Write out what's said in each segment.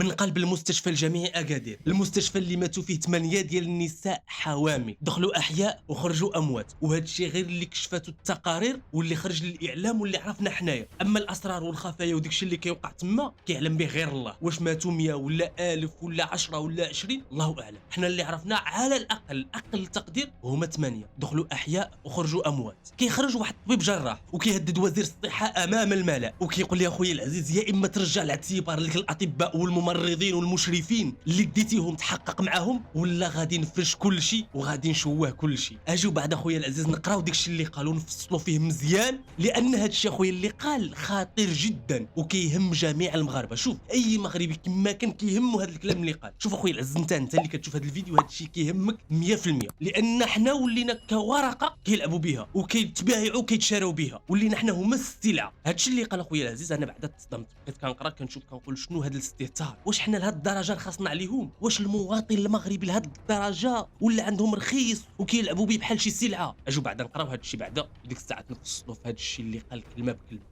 من قلب المستشفى الجامعي أكادير، المستشفى اللي ماتوا فيه 8 ديال النساء حوامل، دخلوا أحياء وخرجوا أموات، وهذا الشيء غير اللي كشفته التقارير واللي خرج للإعلام واللي عرفنا حنايا، أما الأسرار والخفايا وداك الشيء اللي كيوقع تما كيعلم به غير الله، واش ماتوا 100 ولا 1000 ولا 10 ولا 20 الله أعلم، حنا اللي عرفنا على الأقل أقل تقدير هما 8 دخلوا أحياء وخرجوا أموات، كيخرج واحد الطبيب جراح وكيهدد وزير الصحة أمام الملأ وكيقول لي أخويا العزيز يا إما ترجع الاعتبار لك الأطباء والممرضين والمشرفين اللي ديتيهم تحقق معاهم ولا غادي نفرش كل شيء وغادي نشوه كل شيء. اجيو بعد اخويا العزيز نقراو داك الشيء اللي قالوا نفصلوا فيه مزيان لان هذا الشيء اخويا اللي قال خطير جدا وكيهم جميع المغاربه. شوف اي مغربي كما كان كيهمه هذا الكلام اللي قال. شوف اخويا العزيز انت اللي كتشوف هذا الفيديو هذا الشيء كيهمك 100% لان حنا ولينا كورقه كيلعبوا بها وكيتبايعوا وكيتشراو بها ولينا حنا هما السلعه. هذا الشيء اللي قال اخويا العزيز انا بعدا تصدمت بقيت كنقرا كنشوف كنقول شنو هذا الاستهتار. واش حنا لهاد الدرجه خاصنا عليهم؟ واش المواطن المغربي لهاد الدرجه ولا عندهم رخيص وكيلعبوا به بحال شي سلعه؟ اجوا بعدا نقراو هذا الشيء بعدا ديك الساعه نفصلوا في هذا الشيء اللي قال كلمه بكلمه.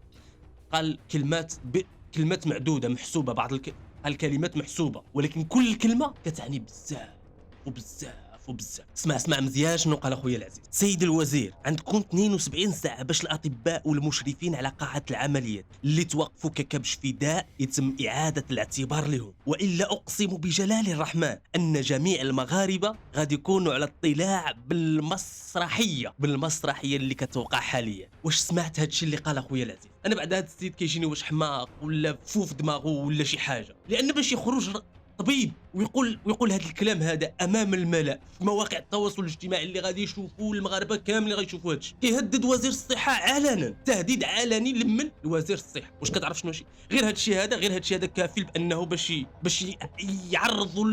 قال كلمات معدوده محسوبه الكلمات محسوبه ولكن كل كلمه كتعني بزاف وبزاف وبزاف. اسمع مزيان شنو قال اخويا العزيز. سيد الوزير عندكم 72 ساعه باش الاطباء والمشرفين على قاعه العمليات اللي توقفوا ككبش فداء يتم اعاده الاعتبار لهم والا اقسم بجلال الرحمن ان جميع المغاربه غادي يكونوا على اطلاع بالمسرحيه اللي كتوقع حاليا. واش سمعت هذا الشيء اللي قال اخويا العزيز؟ انا بعد هذا السيد كيجيني واش حماق ولا فوف دماغه ولا شي حاجه لان باش يخرج طبيب ويقول هذا الكلام هذا امام الملأ في مواقع التواصل الاجتماعي اللي غادي يشوفوا المغاربه كاملين غيشوفوا هذا الشيء. كيهدد وزير الصحه علنا تهديد علني لمن لوزير الصحه. واش كتعرف شنو شي غير هذا الشيء هذا كافل بانه باش يعرضوا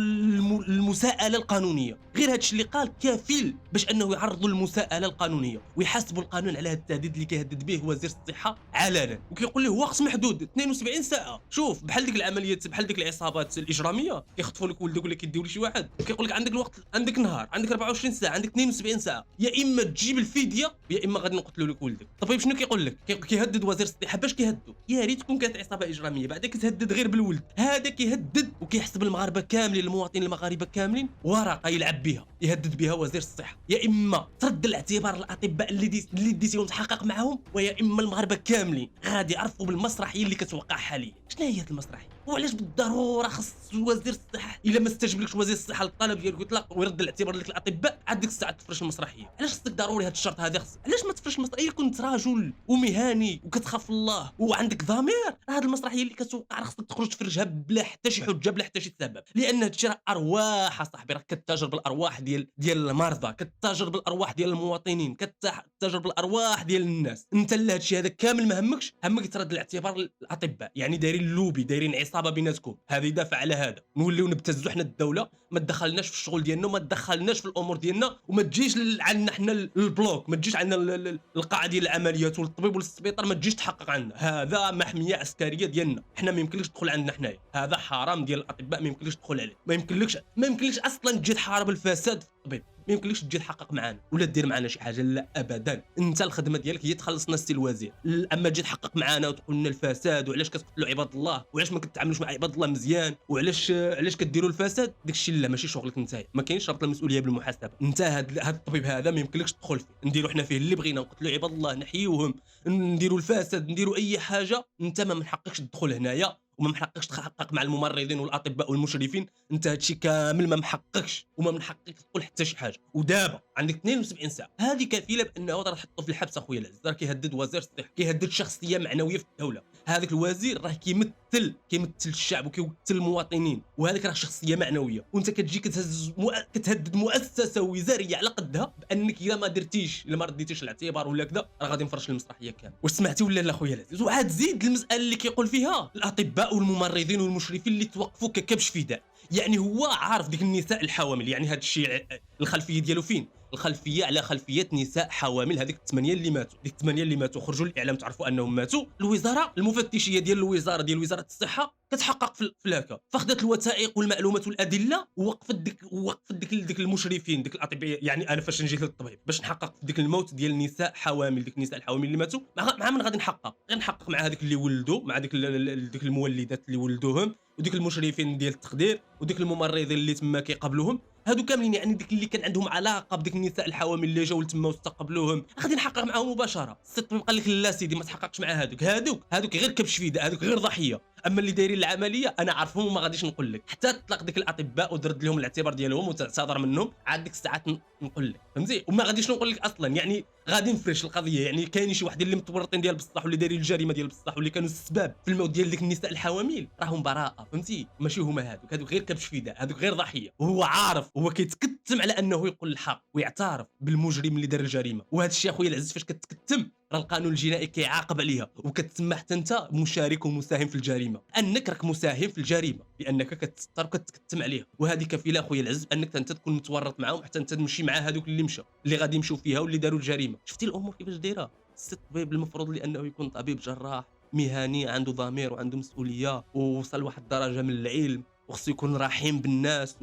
المساءله القانونيه. غير هذا الشيء اللي قال كافل باش انه يعرضوا المساءله القانونيه ويحاسبوا القانون على هذا التهديد اللي كيهدد به وزير الصحه علنا وكيقول له وقت محدود 72 ساعه. شوف بحال ديك العمليات بحال ديك العصابات الاجراميه كيخطفوا لك ولدك ولا كيديو لشي واحد كيقول لك عندك الوقت عندك نهار عندك 24 ساعه عندك 72 ساعه يا اما تجيب الفديه يا اما غادي نقتلوا لك ولدك. الطبيب شنو كيقول لك؟ كيهدد وزير الصحه. باش كيهددوا؟ يا ريت تكون كانت عصابه اجراميه بعدا كتهدد غير بالولد. هذا كيهدد وكيحسب المغاربه كاملين المواطنين المغاربه كاملين ورقه يلعب بها يهدد بها وزير الصحه. يا اما ترد الاعتبار للاطباء اللي ديتيهم تحقق معاهم ويا اما المغاربه كاملين غادي يعرفوا بالمسرحيه اللي كتوقع حاليا. شنو هي هذه المسرحيه؟ وعلاش بالضروره خص وزير الصحه الا ما استجبلكش وزير الصحه للطلب ديالك ويطلق ويرد الاعتبار لك الاطباء عاد ديك الساعه تفرش المسرحيه؟ علاش خصك ضروري هذا الشرط هذا علاش ما تفرش المسرحيه؟ كنت رجل ومهني وكتخاف الله وعندك ضمير هذه المسرحيه اللي كتوقع راه خصك تخرج تفرجها بلا حتى شي حجه بلا حتى شي سبب لان هذا الشيء راه ارواح صاحبي. راه كتتاجر بالارواح ديال المرضى كتتاجر بالارواح ديال المواطنين كتتاجر بالارواح ديال الناس. انت اللي هذا الشيء هذا كامل ما همك ترد الاعتبار للاطباء يعني دايرين اللوبي دايرين عصابه بيناتكم هذا يدافع على هذا نوليو نبتزوا حنا الدوله ما تدخلناش في الشغل ديالنا وما تدخلناش في الامور ديالنا وما تجيش عندنا حنا البلوك ما تجيش عندنا القاعه ديال العمليات والطبيب والسبيطار ما تجيش تحقق عندنا. هذا محميه عسكريه ديالنا حنا ما يمكنلكش تدخل عندنا حنايا. هذا حرام ديال الاطباء ما يمكنلكش تدخل عليه. ما يمكنلكش اصلا تجي تحارب الفساد في الطبيب. ما يمكنلكش تجي تحقق معانا ولا دير معنا شي حاجه لا ابدا. انت الخدمه ديالك هي تخلصنا السي الوزير. اما تجي تحقق معنا وتقول لنا الفساد وعلاش كتقتلوا عباد الله وعلاش ما كتعاملوش مع عباد الله مزيان وعلاش كديروا الفساد داك الشيء لا ماشي شغلك انت. ما كاينش ربط المسؤوليه بالمحاسبه. انت هذا الطبيب هذا ما يمكنلكش تدخل فيه. نديروا حنا فيه اللي بغينا نقتلوا عباد الله نحيوهم نديروا الفساد نديروا اي حاجه. انت ما من حقكش تدخل هنايا وما محققش تحقق مع الممرضين والاطباء والمشرفين. انت هادشي كامل ما محققش وما من حقك تقول حتى شي حاجه. ودابا عندك 72 ساعه هذه كفيله بانه راه تحطه في الحبس اخويا العزيز. راه كيهدد وزير الصحه كيهدد شخصيه معنويه في الدوله. هذاك الوزير راه كيمثل الشعب وكيمثل المواطنين وهذاك راه شخصيه معنويه وانت كتجي كتهدد مؤسسه وزاريه على قدها بانك الا ما رديتيش الاعتبار ولا كذا راه غادي نفرش المسرحيه كامل. واش سمعتي ولا لا اخويا العزيز؟ وعاد زيد المساله اللي كيقول فيها الاطباء والممرضين والمشرفين اللي توقفوا ككبش فداء. يعني هو عارف ديك النساء الحوامل يعني هذا الشيء الخلفيه ديالو فين؟ الخلفيه على خلفيه نساء حوامل. هذيك الثمانيه اللي ماتوا خرجوا للاعلام تعرفوا انهم ماتوا. الوزاره المفتشيه ديال الوزاره وزاره الصحه كتحقق في الهكا، فخدت الوثائق والمعلومات والادله ووقفت ديك المشرفين ديك الاطباء. يعني انا فاش نجي للطبيب باش نحقق في ديك الموت ديال النساء حوامل، ديك النساء الحوامل اللي ماتوا، مع من غادي نحقق؟ غير نحقق مع هذيك اللي ولدوا، مع ديك المولدات اللي ولدوهم، وديك المشرفين ديال التخدير، وديك الممرضين اللي تما كيقابلوهم، هادو كاملين. يعني ديك اللي كان عندهم علاقه بديك النساء الحوامل اللي جاو لتما واستقبلوهم، غادي نحقق معاهم مباشره. السي الطبيب قال لك لا سيدي ما تحققش مع هادوك غير كبش فيدا، هادوك غير ضحيه. اما اللي دايرين العمليه انا عارفهم وما غاديش نقول لك، حتى تطلق ديك الاطباء ودرد لهم الاعتبار ديالهم وتعتذر منهم، عاد ديك الساعات نقول لك فهمتي. وما غاديش نقول لك اصلا، يعني غادي نفرش القضيه. يعني كاينين شي واحد اللي متورطين ديال بصح واللي دايرين الجريمه ديال بصح واللي كانوا السباب في الموت ديال ديك النساء الحوامل، راهم براءه فهمتي. ماشي هما هادوك غير كبش فداء، هادوك غير ضحيه. وهو عارف، هو كيتكتم على انه يقول الحق ويعترف بالمجرم اللي دار الجريمه. وهذا الشيء اخويا العزيز فاش كتكتم راه القانون الجنائي كيعاقب عليها، وكتسمى حتى انت مشارك ومساهم في الجريمه، انك راك مساهم في الجريمه لانك كتستر وكتكتم عليها. وهذه كفيله اخويا العزيز انك انت تكون متورط معاهم حتى انت تمشي مع هذوك اللي مشاو، اللي غادي يمشيو فيها واللي داروا الجريمه. شفتي الامور كيفاش دايره؟ السي الطبيب المفروض لانه يكون طبيب جراح مهني، عنده ضمير وعنده مسؤوليه ووصل لواحد الدرجه من العلم، وخصو يكون رحيم بالناس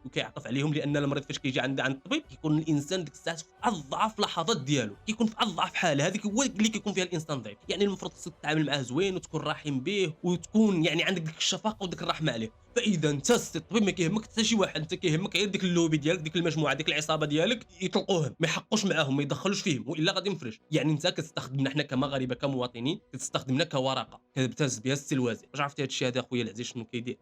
وكيعطف عليهم. لان المريض فاش كيجي عند الطبيب كيكون الانسان ديك الساعات في اضعف لحظات ديالو، كيكون في اضعف حاله. هذيك هو اللي كيكون فيها الانسان ضعيف. يعني المفروض خصك تتعامل معاه زوين وتكون رحيم به وتكون يعني عندك ديك الشفقه وديك الرحمه عليه. فاذا انت السي الطبيب ما كيهمك حتى شي واحد، انت كيهمك غير ديك اللوبي ديالك، ديك المجموعه، ديك العصابه ديالك يطلقوهم، ما يحقوش معاهم، ما يدخلوش فيهم، والا غادي نفرش. يعني انت كتستخدمنا حنا كمغاربه كمواطنين، كتستخدمنا كورقه كتبتز بها السي الوزير. واش عرفتي هذا الشيء هذا اخويا العزيز شنو كيدير؟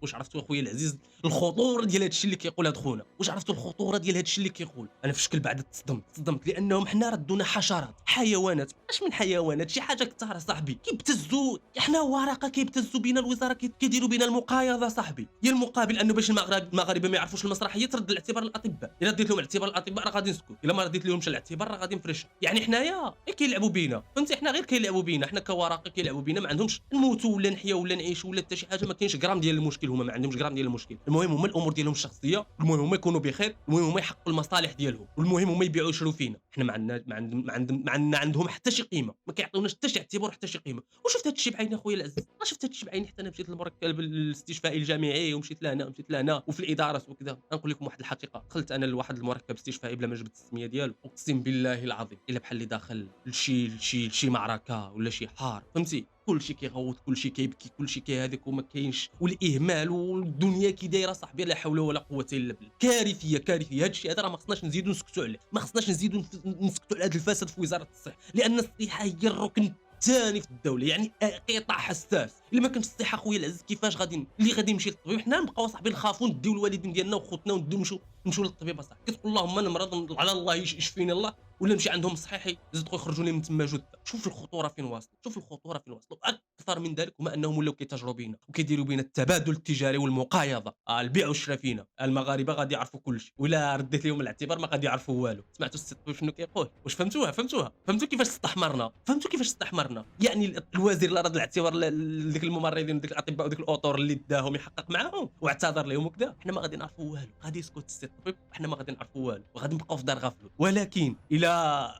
واش عرفتوا اخويا العزيز الخطوره ديال هذا الشيء اللي كيقول هذا خونا؟ واش عرفتوا الخطوره ديال هذا الشيء اللي كيقول؟ انا في شكل بعد تصدمت لانهم حنا ردونا حشرات، حيوانات. اش من حيوانات؟ شي حاجه كثار صاحبي. كيبتزوا حنا ورقه، كيبتزوا بينا الوزاره، كيديروا بينا المقايضه صاحبي. يا المقابل انه باش المغاربه ما يعرفوش المسرحيه ترد الاعتبار للاطباء. الا ديت لهم الاعتبار للاطباء راه غادي نسكت، الا ما رديت لهمش الاعتبار راه غادي نفرش. يعني حنايا كيلعبوا بينا فهمتي، حنا غير كيلعبوا بينا، حنا كورقه كيلعبوا بينا. ما عندهمش نموتوا ولا نحياو ولا نعيشوا ولا حتى شي حاجه، ما كاينش غرام ديال المشكل. هما ما عندهمش غرام ديال المشكل. المهم هما الامور ديالهم الشخصيه، المهم هما يكونوا بخير، المهم هما يحققوا المصالح ديالهم، والمهم هما يبيعوا ويشروا فينا. حنا ما عندهم حتى شي قيمه، ما كيعطيوناش حتى شي اعتبار حتى شي قيمه. وشفت هذا الشيء بعيني اخويا العزيز، شفت هذا الشيء بعيني. حتى انا مشيت للمركب الاستشفائي الجامعي ومشيت لهنا ومشيت لهنا وفي الادارات وكذا. نقول لكم واحد الحقيقه، دخلت انا لواحد المركب استشفائي بلا ما جبت السميه ديالو، اقسم بالله العظيم الا بحال اللي داخل لشي معركه ولا شي حار فهمتي. كلشي كيغوت، كلشي كيبكي، كلشي هذاك، وما كاينش والاهمال، والدنيا كي دايره صاحبي لا حول ولا قوه الا بالله. كارثيه كارثيه. هذا الشيء هذا راه ما خصناش نزيدوا نسكتوا عليه، ما خصناش نزيدوا نسكتوا على هذا الفساد في وزاره الصحه، لان الصحه هي الركن الثاني في الدوله. يعني قطاع حساس. الا ما كانش الصحه خويا العزيز كيفاش غادي يمشي للطبيب؟ حنا نبقاو صاحبي نخافوا نديو الوالدين ديالنا وخوتنا ونديو نمشيو للطبيب صاحبي. كتقول اللهم انا مرض على الله يشفيني الله، ولا نمشي عندهم صحيحي يصدقوا يخرجوني من تما جثه. شوف الخطوره فين واصله، شوف الخطوره فين واصله. اكثر من ذلك هما انهم ولاو كيتاجروا بينا وكيديروا بينا التبادل التجاري والمقايضه. البيع والشراء فينا. المغاربه غادي يعرفوا كل شيء، ولا رديت لهم الاعتبار ما غادي يعرفوا والو. سمعتوا السي الطبيب شنو كيقول؟ واش فهمتوا كيفاش استحمرنا؟ يعني الوزير اللي رد الاعتبار لذيك الممرضين وديك الاطباء وديك الاطور اللي داهم يحقق معاهم واعتذر لهم وكذا، حنا ما غادي نعرفوا والو. غادي يسكت السي الطبيب وحنا ما غادي نعرفوا والو، وغادي نبقاو في دار غفلو. ولكن الا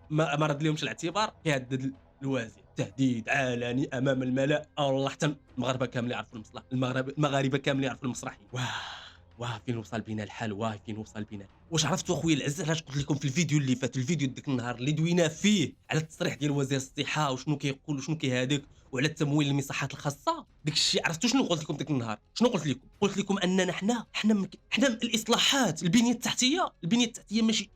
ما رد لهمش الاعتبار كيهدد الوزير تهديد علني امام الملأ. والله حتى المغاربه كاملين يعرفوا المصلحه، المغاربه كاملين يعرفوا المسرحيه. واه فين وصل بينا الحال، فين وصل بينا. واش عرفتوا اخويا العزيز؟ علاش قلت لكم في الفيديو اللي فات، الفيديو ديك النهار اللي دوينا فيه على التصريح ديال وزير الصحه وشنو كيقول وشنو كيهادك، وعلى التمويل للمصحات الخاصه. داك الشيء عرفتوا شنو قلت لكم ديك النهار؟ شنو قلت لكم اننا حنا الاصلاحات البنيه التحتيه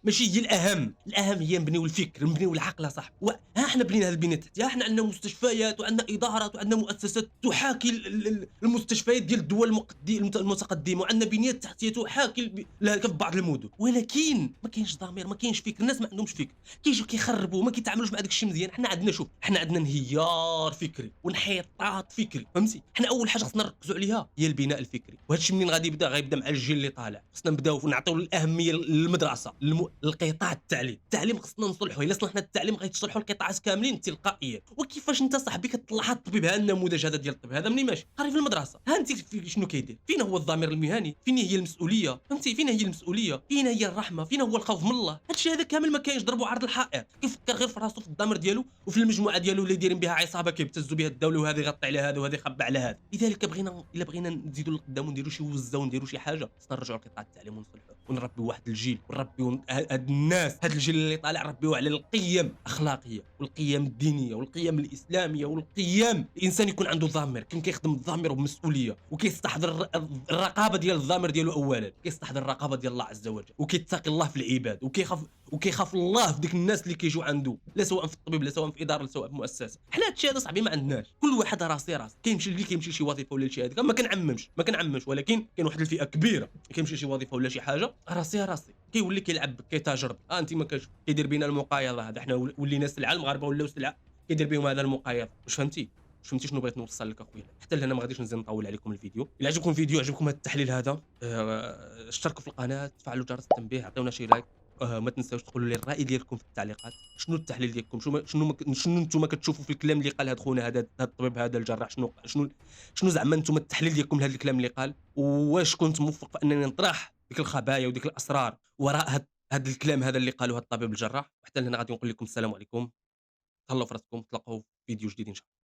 ماشي هي الاهم هي نبنيو الفكر، نبنيو العقل صاحبي. ها حنا بنينا هذه البنيه التحتيه، حنا عندنا مستشفيات وعندنا ادارات وعندنا مؤسسات تحاكي المستشفيات ديال الدول المتقدمه، وعندنا بنيه تحتيه تحاكي في بعض المدن. ولكن ما كاينش ضمير، ما كاينش فكر، الناس ما عندهمش فكر، كيجيو كيخربوا، ما كيتعاملوش مع داك الشيء مزيان. حنا عندنا انهيار فكري وانحطاط فكري فهمتي. حنا اول حاجه خصنا نركزوا عليها هي البناء الفكري، وهذا الشيء منين غيبدا مع الجيل اللي طالع. خصنا نبداو نعطيو الاهميه للمدرسه، القطاع التعليم خصنا نصلحوه. الا صلحنا التعليم غيتصلحوا القطاعات كاملين تلقائيا. وكيفاش انت صاحبي كتطلع الطبيب؟ ها النموذج هذا ديال الطبيب هذا منين ماشي قري في المدرسه، ها انت شنو كيدير؟ فين هو الضمير المهني؟ فين هي المسؤوليه فهمتي؟ فين هي الرحمه؟ فين هو الخوف من الله؟ هادشي هذا كامل ما كاينش، ضربوا عرض الحائط. كيفكر غير في راسو، في الضمير ديالو وفي المجموعه ديالو اللي دايرين بها عصابه كيبتزوا بها الدوله، وهذه يغطي على هذا وهذا يخبى على هذا. لذلك الا بغينا نزيدوا لقدام ونديروا شي وزه ونديروا شي حاجه، خصنا نرجعوا لقطاع التعليم ونصلحوه ونربيو واحد الجيل، ونربيو هاد الناس، هاد الجيل اللي طالع نربيوه على القيم الاخلاقيه والقيم الدينيه والقيم الاسلاميه والقيم. الانسان يكون عنده ضمير، كون كيخدم الضمير بمسؤوليه وكيستحضر الرقابه ديال الضمير ديالو اولا، كيستحضر الرقابه ديال الله عز وجل، وكيتقي الله في العباد، وكيخاف الله في ديك الناس اللي كيجيو عنده، لا سواء في الطبيب لا سواء في اداره لا سواء في مؤسسه. حنا هادشي هذا صاحبي ما عندناش، كل واحد راسي راس، كيمشي لشي وظيفه ولا لشي هذيك، ما كنعممش، ولكن كاين واحد الفئه كبيره كيمشي لشي وظيفه ولا شي حاجه راسي كيولي كيلعب بك كيتاجر بك. انت ما كيدير بينا المقايضه، هذا حنا ولينا سلعه، المغاربه ولاو سلعه كيدير بهم هذا المقايضه. واش فهمتي؟ شنو بغيت نوصل لك اخويا؟ حتى لهنا ما غاديش نزيد نطول عليكم الفيديو. الا عجبكم الفيديو، عجبكم هذا التحليل هذا، اشتركوا في القناه، تفعلوا جرس التنبيه، عطيونا شي لايك. ما تنساوش تقولوا لي الراي ديالكم في التعليقات. شنو التحليل ديالكم؟ شنو نتوما كتشوفوا في الكلام اللي قال هذا خونا، هذا الطبيب هذا الجراح؟ شنو زعما نتوما التحليل ديالكم لهذا الكلام اللي قال؟ واش كنت موفق في انني نطرح ديك الخبايا وديك الاسرار وراء هذا الكلام هذا اللي قالوا هذا الطبيب الجراح؟ وحتى لهنا غادي نقول لكم السلام عليكم، تهلاو في راسكم، تلاقاو في فيديو جديد ان شاء الله.